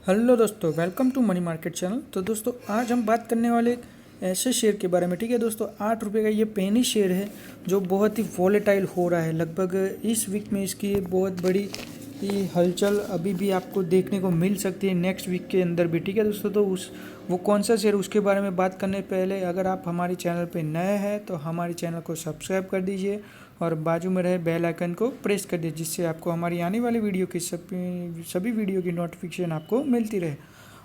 Hello दोस्तों, welcome to money market channel. तो दोस्तों आज हम बात करने वाले एक ऐसे शेयर के बारे में। ठीक है दोस्तों, 8 रुपये का ये पेनी शेयर है जो बहुत ही वॉलेटाइल हो रहा है। लगभग इस वीक में इसकी बहुत बड़ी हलचल अभी भी आपको देखने को मिल सकती है, नेक्स्ट वीक के अंदर भी। ठीक है दोस्तों, तो वो कौन सा शेयर, उसके बारे में बात करने पहले अगर आप हमारे चैनल पे नए हैं तो हमारे चैनल को सब्सक्राइब कर दीजिए और बाजू में रहे बेल आइकन को प्रेस कर दीजिए, जिससे आपको हमारी आने वाली वीडियो की सभी वीडियो की नोटिफिकेशन आपको मिलती रहे।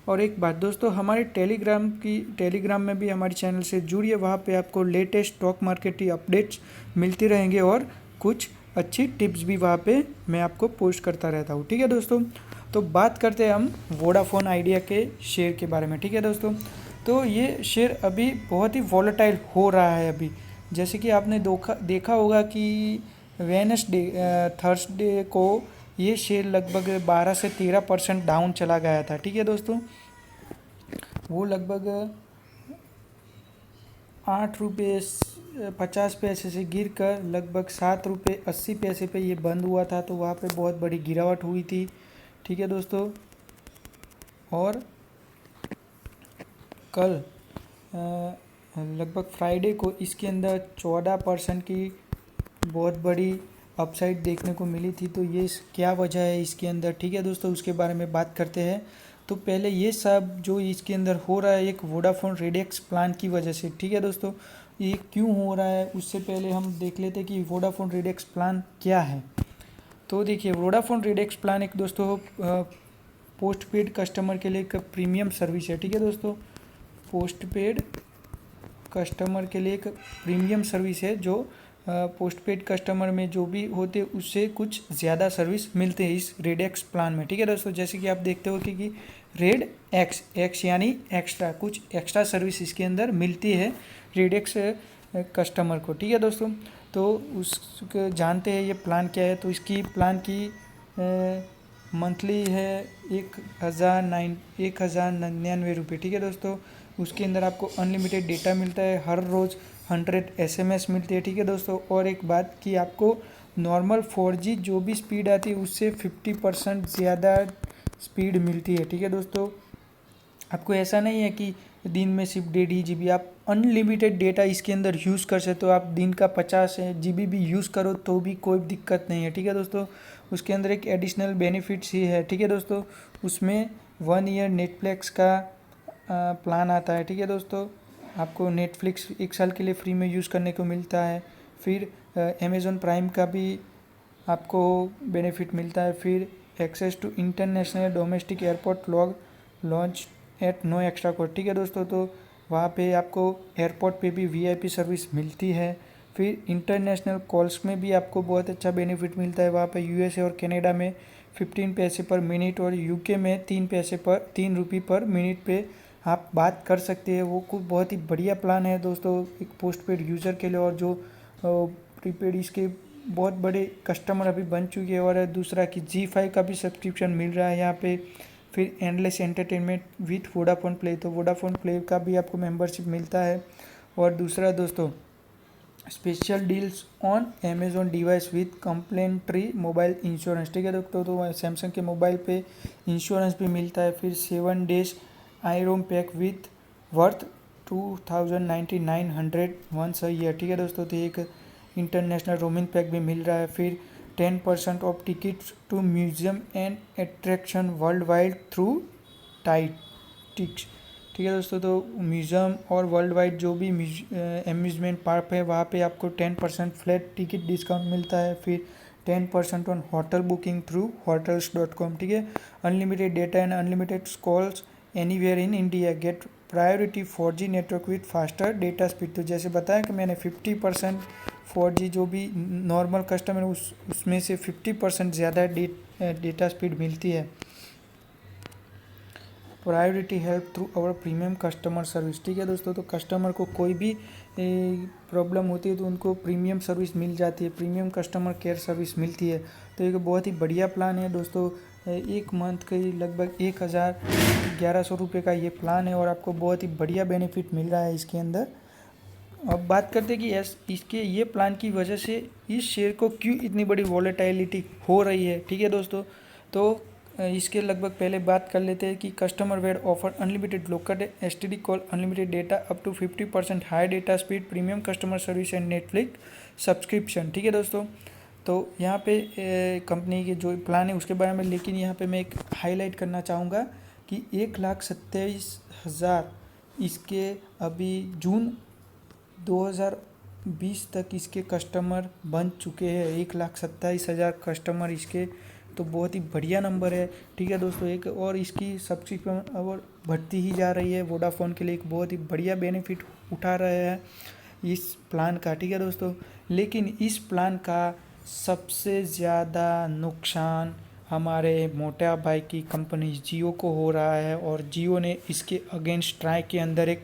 और एक बात दोस्तों, हमारे टेलीग्राम में भी हमारे चैनल से जुड़िए। वहाँ पे आपको लेटेस्ट स्टॉक मार्केट की अपडेट्स मिलती रहेंगे और कुछ अच्छी टिप्स भी वहाँ पे मैं आपको पोस्ट करता रहता हूँ। ठीक है दोस्तों, तो बात करते हैं हम वोडाफोन आइडिया के शेयर के बारे में। ठीक है दोस्तों, तो ये शेयर अभी बहुत ही वॉलेटाइल हो रहा है अभी। जैसे कि आपने देखा होगा कि वेडनेसडे थर्सडे को ये शेयर लगभग 12 से 13% डाउन चला गया था। ठीक है दोस्तों, वो लगभग 8 रुपये 50 पैसे से गिर कर लगभग 7 रुपये 80 पैसे पे ये बंद हुआ था। तो वहाँ पे बहुत बड़ी गिरावट हुई थी। ठीक है दोस्तों, और कल लगभग फ्राइडे को इसके अंदर 14% की बहुत बड़ी अपसाइड देखने को मिली थी। तो ये क्या वजह है इसके अंदर, ठीक है दोस्तों, उसके बारे में बात करते हैं। तो पहले ये सब जो इसके अंदर हो रहा है एक वोडाफोन रेडेक्स प्लान की वजह से। ठीक है दोस्तों, ये क्यों हो रहा है उससे पहले हम देख लेते हैं कि वोडाफोन रेडेक्स प्लान क्या है। तो देखिए, वोडाफोन रेडेक्स प्लान एक दोस्तों पोस्ट पेड कस्टमर के लिए एक प्रीमियम सर्विस है। ठीक है दोस्तों, पोस्ट पेड कस्टमर के लिए एक प्रीमियम सर्विस है जो पोस्ट पेड कस्टमर में जो भी होते उससे कुछ ज़्यादा सर्विस मिलते हैं इस रेड एक्स प्लान में। ठीक है दोस्तों, जैसे कि आप देखते हो कि रेड एक्स यानी एक्स्ट्रा, कुछ एक्स्ट्रा सर्विस इसके अंदर मिलती है रेड एक्स कस्टमर को। ठीक है दोस्तों, तो उस जानते हैं ये प्लान क्या है। तो इसकी प्लान की मंथली है 1,099 रुपये। ठीक है दोस्तों, उसके अंदर आपको अनलिमिटेड डेटा मिलता है, हर रोज़ 100 SMS मिलती है। ठीक है दोस्तों, और एक बात कि आपको नॉर्मल 4G जो भी स्पीड आती है उससे 50% ज़्यादा स्पीड मिलती है। ठीक है दोस्तों, आपको ऐसा नहीं है कि दिन में सिर्फ 1.5 GB, आप अनलिमिटेड डेटा इसके अंदर यूज़ कर सकते हो। आप दिन का 50 GB भी यूज़ करो तो भी कोई दिक्कत नहीं है। ठीक है दोस्तों, उसके अंदर एक एडिशनल बेनिफिट्स ही है। ठीक है दोस्तों, उसमें 1 ईयर नेटफ्लिक्स का प्लान आता है। ठीक है दोस्तों, आपको नेटफ्लिक्स 1 साल के लिए फ्री में यूज़ करने को मिलता है। फिर अमेज़ॉन प्राइम का भी आपको बेनिफिट मिलता है। फिर access to international domestic airport lounge at no extra cost. ठीक है दोस्तों, तो वहाँ पे आपको एयरपोर्ट पे भी VIP सर्विस मिलती है। फिर इंटरनेशनल कॉल्स में भी आपको बहुत अच्छा बेनिफिट मिलता है। वहाँ पे USA और कनाडा में 15 पैसे पर मिनट और UK में 3 रुपये पर मिनट पे आप बात कर सकते हैं। वो कुछ बहुत ही बढ़िया प्लान है दोस्तों एक पोस्ट पेड यूज़र के लिए, और जो प्रीपेड इसके बहुत बड़े कस्टमर अभी बन चुके हैं। और दूसरा कि G5 का भी सब्सक्रिप्शन मिल रहा है यहाँ पे। फिर endless entertainment with Vodafone play, तो वोडाफोन प्ले का भी आपको मेंबरशिप मिलता है। और दूसरा दोस्तों, special deals on Amazon device with complementary mobile insurance. ठीक है दोस्तों, तो सैमसंग के मोबाइल पे इंश्योरेंस भी मिलता है। फिर 7 days iRoam pack with worth 2,900 once a year. ठीक है दोस्तों, तो एक इंटरनेशनल रोमिंग पैक भी मिल रहा है। फिर 10% off tickets to museum and attraction worldwide through Tiqets. ठीक है दोस्तों, तो म्यूज़ियम और वर्ल्ड वाइड जो भी अम्यूज़मेंट पार्क है वहाँ पे आपको 10% फ्लैट टिकट डिस्काउंट मिलता है। फिर 10% on hotel booking through hotels.com। ठीक है, unlimited data and unlimited calls anywhere in India, get priority 4G network with faster data speed. तो जैसे बताया कि मैंने 50% 4G जो भी नॉर्मल कस्टमर उसमें से 50% ज़्यादा डेटा स्पीड मिलती है। Priority help through our premium customer service. ठीक है दोस्तों, तो कस्टमर को कोई भी प्रॉब्लम होती है तो उनको प्रीमियम सर्विस मिल जाती है, प्रीमियम कस्टमर केयर सर्विस मिलती है। तो एक बहुत ही बढ़िया प्लान है दोस्तों। एक मंथ के लगभग 1,1100 रुपये का ये प्लान है और आपको बहुत ही बढ़िया बेनिफिट मिल रहा है इसके अंदर। अब बात करते हैं कि इसके ये प्लान की वजह से इस शेयर को क्यों इतनी बड़ी वॉलेटिलिटी हो रही है। ठीक है दोस्तों, तो इसके लगभग पहले बात कर लेते हैं कि customer where offer unlimited local STD call, unlimited data up to 50% high data speed, premium customer service and Netflix subscription. ठीक है दोस्तों, तो यहाँ पे कंपनी के जो प्लान है उसके बारे में, लेकिन यहाँ पे मैं एक हाईलाइट करना चाहूँगा कि 1,27,000 इसके अभी जून 2020 तक इसके कस्टमर बन चुके हैं। 1,27,000 कस्टमर इसके, तो बहुत ही बढ़िया नंबर है। ठीक है दोस्तों, एक और इसकी सब्सक्रिप्शन और बढ़ती ही जा रही है। वोडाफोन के लिए एक बहुत ही बढ़िया बेनिफिट उठा रहे हैं इस प्लान का। ठीक है दोस्तों, लेकिन इस प्लान का सबसे ज़्यादा नुकसान हमारे मोटा भाई की कंपनी जियो को हो रहा है, और जियो ने इसके अगेंस्ट ट्राई के अंदर एक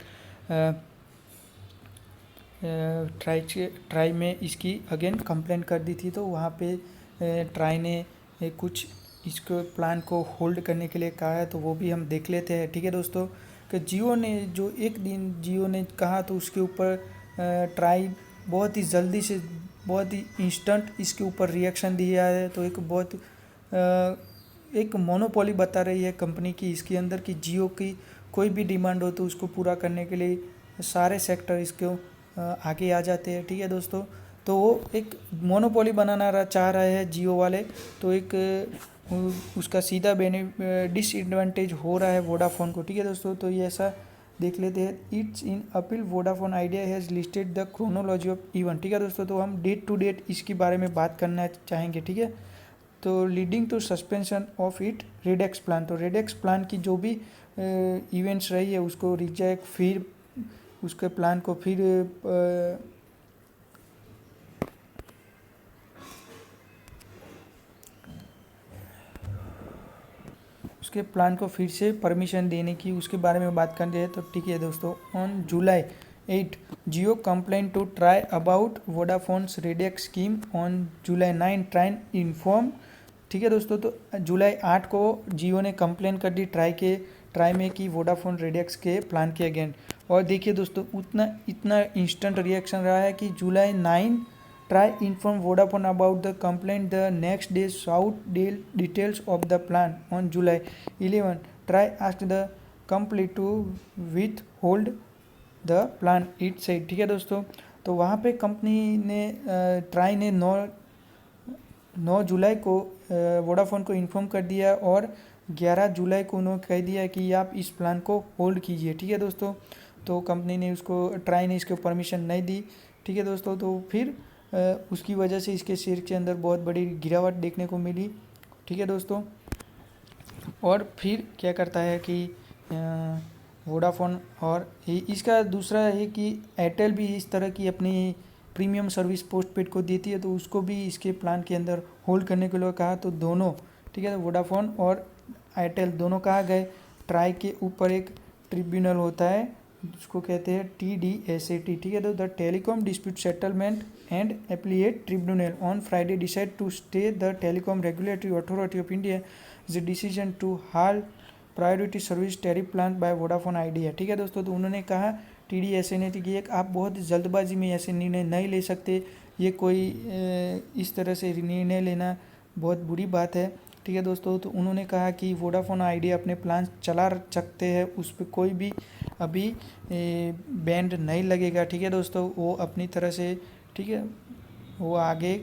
ट्राई में इसकी अगेन कंप्लेंट कर दी थी। तो वहाँ पे ट्राई ने कुछ इसको प्लान को होल्ड करने के लिए कहा है, तो वो भी हम देख लेते हैं। ठीक है दोस्तों, कि जियो ने जो एक दिन जियो ने कहा तो उसके ऊपर ट्राई बहुत ही जल्दी से, बहुत ही इंस्टेंट इसके ऊपर रिएक्शन दिया है। तो एक बहुत एक मोनोपोली बता रही है कंपनी की इसके अंदर, कि जियो की कोई भी डिमांड हो तो उसको पूरा करने के लिए सारे सेक्टर इसको आगे आ जाते हैं। ठीक है दोस्तों, तो वो एक मोनोपोली बनाना चाह रहे हैं जियो वाले, तो एक उसका सीधा डिसएडवांटेज हो रहा है वोडाफोन को। ठीक है दोस्तों, तो ये ऐसा देख लेते हैं। It's in appeal Vodafone idea has listed the chronology of event. ठीक है दोस्तों, तो हम डेट टू डेट इसके बारे में बात करना चाहेंगे। ठीक है, तो leading to suspension of it RedX plan, तो रेडेक्स प्लान की जो भी इवेंट्स रही है उसको रिजेक्ट, फिर उसके प्लान को फिर उसके प्लान को फिर से परमिशन देने की उसके बारे में बात करते हैं। तो ठीक है दोस्तों, on July 8 Jio complaint to TRAI about Vodafone's RedX scheme. On July 9 TRAI inform. ठीक है दोस्तों, तो जुलाई 8 को जियो ने कंप्लेंट कर दी ट्राई में कि वोडाफोन रेडेक्स के प्लान के अगेंस्ट। और देखिए दोस्तों, इतना इंस्टेंट रिएक्शन रहा है कि July 9 TRAI inform Vodafone about the complaint, the next day sought details of the plan. On July 11 TRAI asked the company to withhold the plan it said. ठीक है दोस्तों, तो वहाँ पे कंपनी ने ट्राई ने 9 जुलाई को वोडाफोन को इन्फॉर्म कर दिया, और 11 जुलाई को उन्होंने कह दिया कि आप इस प्लान को होल्ड कीजिए। ठीक है दोस्तों, तो कंपनी ने ट्राई ने इसको परमिशन नहीं दी। ठीक है दोस्तों, तो फिर उसकी वजह से इसके शेयर के अंदर बहुत बड़ी गिरावट देखने को मिली। ठीक है दोस्तों, और फिर क्या करता है कि वोडाफोन, और इसका दूसरा है कि एयरटेल भी इस तरह की अपनी प्रीमियम सर्विस पोस्टपेड को देती है, तो उसको भी इसके प्लान के अंदर होल्ड करने के लिए कहा। तो दोनों, ठीक है, वोडाफोन और एयरटेल दोनों कहा गए। ट्राई के ऊपर एक ट्रिब्यूनल होता है जिसको कहते हैं TDSAT। ठीक है, तो the telecom dispute settlement and appellate tribunal on Friday decide to stay the telecom regulatory authority of India the decision to halt priority service tariff plan by Vodafone Idea. ठीक है दोस्तों, तो उन्होंने कहा TDSA ने कि एक आप बहुत जल्दबाजी में ऐसे निर्णय नहीं ले सकते, ये कोई इस तरह से निर्णय लेना बहुत बुरी बात है। ठीक है दोस्तों, तो उन्होंने कहा कि वोडाफोन आइडिया अपने प्लान चला सकते हैं, उस पर कोई भी अभी बैंड नहीं लगेगा। ठीक है दोस्तों, वो अपनी तरह से, ठीक है, वो आगे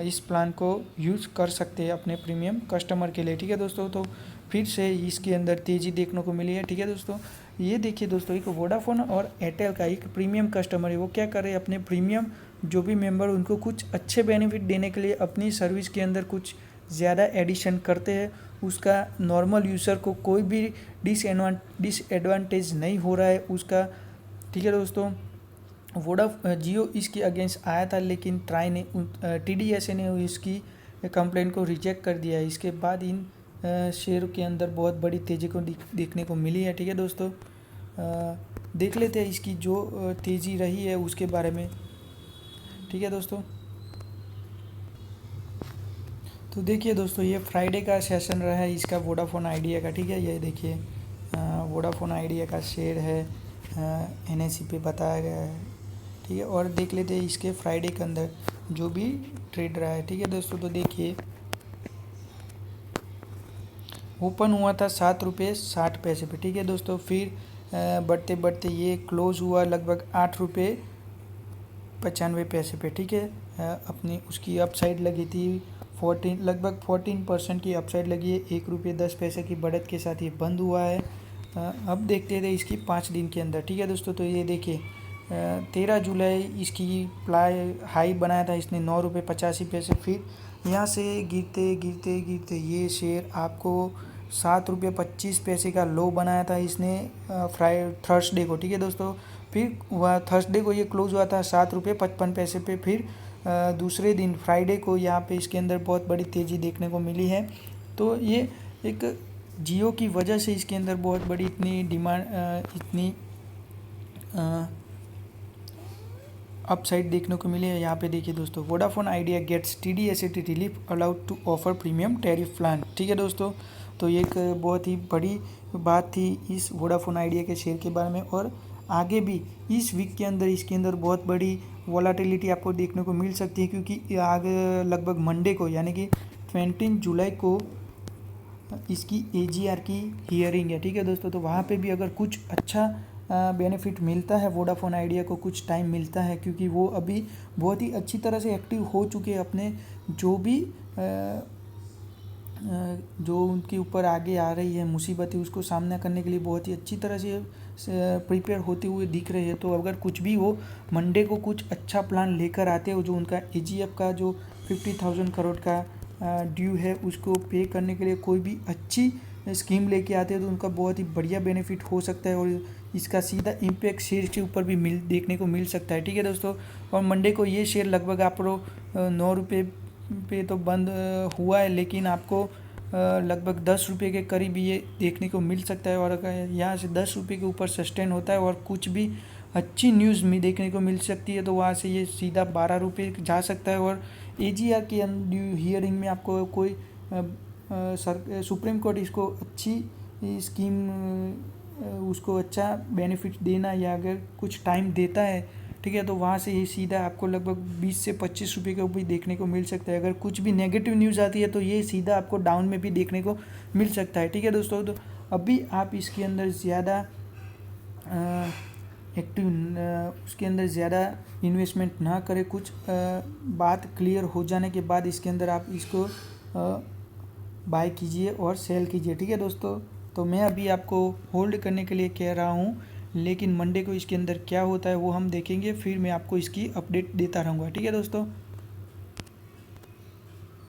इस प्लान को यूज़ कर सकते हैं अपने प्रीमियम कस्टमर के लिए। ठीक है दोस्तों, तो फिर से इसके अंदर तेज़ी देखने को मिली है। ठीक है दोस्तों, ये देखिए दोस्तों, एक वोडाफोन और एयरटेल का एक प्रीमियम कस्टमर है, वो क्या कर रहे हैं, अपने प्रीमियम जो भी मेंबर उनको कुछ अच्छे बेनिफिट देने के लिए अपनी सर्विस के अंदर कुछ ज़्यादा एडिशन करते हैं। उसका नॉर्मल यूज़र को कोई भी डिसएडवांटेज नहीं हो रहा है उसका। ठीक है दोस्तों, जियो इसके अगेंस्ट आया था, लेकिन ट्राई ने TDSA ने इसकी कंप्लेंट को रिजेक्ट कर दिया है। इसके बाद इन शेयर के अंदर बहुत बड़ी तेज़ी को देखने को मिली है। ठीक है दोस्तों, देख लेते हैं इसकी जो तेज़ी रही है उसके बारे में। ठीक है दोस्तों, तो देखिए दोस्तों, ये फ्राइडे का सेशन रहा है इसका वोडाफोन आइडिया का। ठीक है, ये देखिए वोडाफोन आइडिया का शेयर है, NSE पे बताया गया है। ठीक है, और देख लेते हैं इसके फ्राइडे के अंदर जो भी ट्रेड रहा है। ठीक है दोस्तों, तो देखिए ओपन हुआ था 7 रुपये 60 पैसे पे, ठीक है दोस्तों। फिर बढ़ते बढ़ते ये क्लोज़ हुआ लगभग 8 रुपये 95 पैसे पे, ठीक है। अपनी उसकी अपसाइड लगी थी 14% की अपसाइड लगी है। 1 रुपये 10 पैसे की बढ़त के साथ ये बंद हुआ है। अब देखते थे इसकी 5 दिन के अंदर, ठीक है दोस्तों। तो ये देखिए 13 जुलाई इसकी प्लाई हाई बनाया था इसने 9 रुपये 85 पैसे। फिर यहाँ से गिरते गिरते गिरते ये शेयर आपको 7 रुपये 25 पैसे का लो बनाया था इसने थर्सडे को, ठीक है दोस्तों। फिर वह थर्सडे को ये क्लोज हुआ था 7 रुपये 55 पैसे पे। फिर दूसरे दिन फ्राइडे को यहाँ पे इसके अंदर बहुत बड़ी तेज़ी देखने को मिली है। तो ये एक जियो की वजह से इसके अंदर बहुत बड़ी इतनी डिमांड इतनी अपसाइड देखने को मिली है। यहाँ पे देखिए दोस्तों, Vodafone Idea gets TD-SAT relief allowed to offer premium tariff plan, ठीक है दोस्तों। तो ये एक बहुत ही बड़ी बात थी इस वोडाफोन आइडिया के शेयर के बारे में। और आगे भी इस वीक के अंदर इसके अंदर बहुत बड़ी वोलाटिलिटी आपको देखने को मिल सकती है, क्योंकि आगे लगभग मंडे को यानी कि 20 जुलाई को इसकी AGR की हियरिंग है, ठीक है दोस्तों। तो वहाँ पे भी अगर कुछ अच्छा बेनिफिट मिलता है वोडाफोन आइडिया को, कुछ टाइम मिलता है, क्योंकि वो अभी बहुत ही अच्छी तरह से एक्टिव हो चुके हैं। अपने जो भी जो उनके ऊपर आगे आ रही है मुसीबतें, उसको सामना करने के लिए बहुत ही अच्छी तरह से प्रिपेयर होते हुए दिख रहे हैं। तो अगर कुछ भी हो, मंडे को कुछ अच्छा प्लान लेकर आते हो, जो उनका AGF का जो 50,000 करोड़ का ड्यू है उसको पे करने के लिए कोई भी अच्छी स्कीम लेके आते हैं, तो उनका बहुत ही बढ़िया बेनिफिट हो सकता है। और इसका सीधा इम्पैक्ट शेयर के ऊपर भी देखने को मिल सकता है, ठीक है दोस्तों। और मंडे को ये शेयर लगभग आपको 9 रुपये पे तो बंद हुआ है, लेकिन आपको लगभग 10 रुपये के करीब ये देखने को मिल सकता है। और अगर यहाँ से 10 रुपये के ऊपर सस्टेन होता है और कुछ भी अच्छी न्यूज़ में देखने को मिल सकती है, तो वहाँ से ये सीधा 12 रुपये जा सकता है। और AGR की हियरिंग में आपको कोई सुप्रीम कोर्ट इसको अच्छी स्कीम उसको अच्छा बेनिफिट देना या अगर कुछ टाइम देता है, ठीक है, तो वहाँ से ये सीधा आपको लगभग 20 से 25 रुपये का भी देखने को मिल सकता है। अगर कुछ भी नेगेटिव न्यूज़ आती है तो ये सीधा आपको डाउन में भी देखने को मिल सकता है, ठीक है दोस्तों। तो अभी आप इसके अंदर ज़्यादा एक्टिव उसके अंदर ज़्यादा इन्वेस्टमेंट ना करें। कुछ बात क्लियर हो जाने के बाद इसके अंदर आप इसको बाय कीजिए और सेल कीजिए, ठीक है दोस्तों। तो मैं अभी आपको होल्ड करने के लिए कह रहा हूँ, लेकिन मंडे को इसके अंदर क्या होता है वो हम देखेंगे, फिर मैं आपको इसकी अपडेट देता रहूँगा, ठीक है दोस्तों।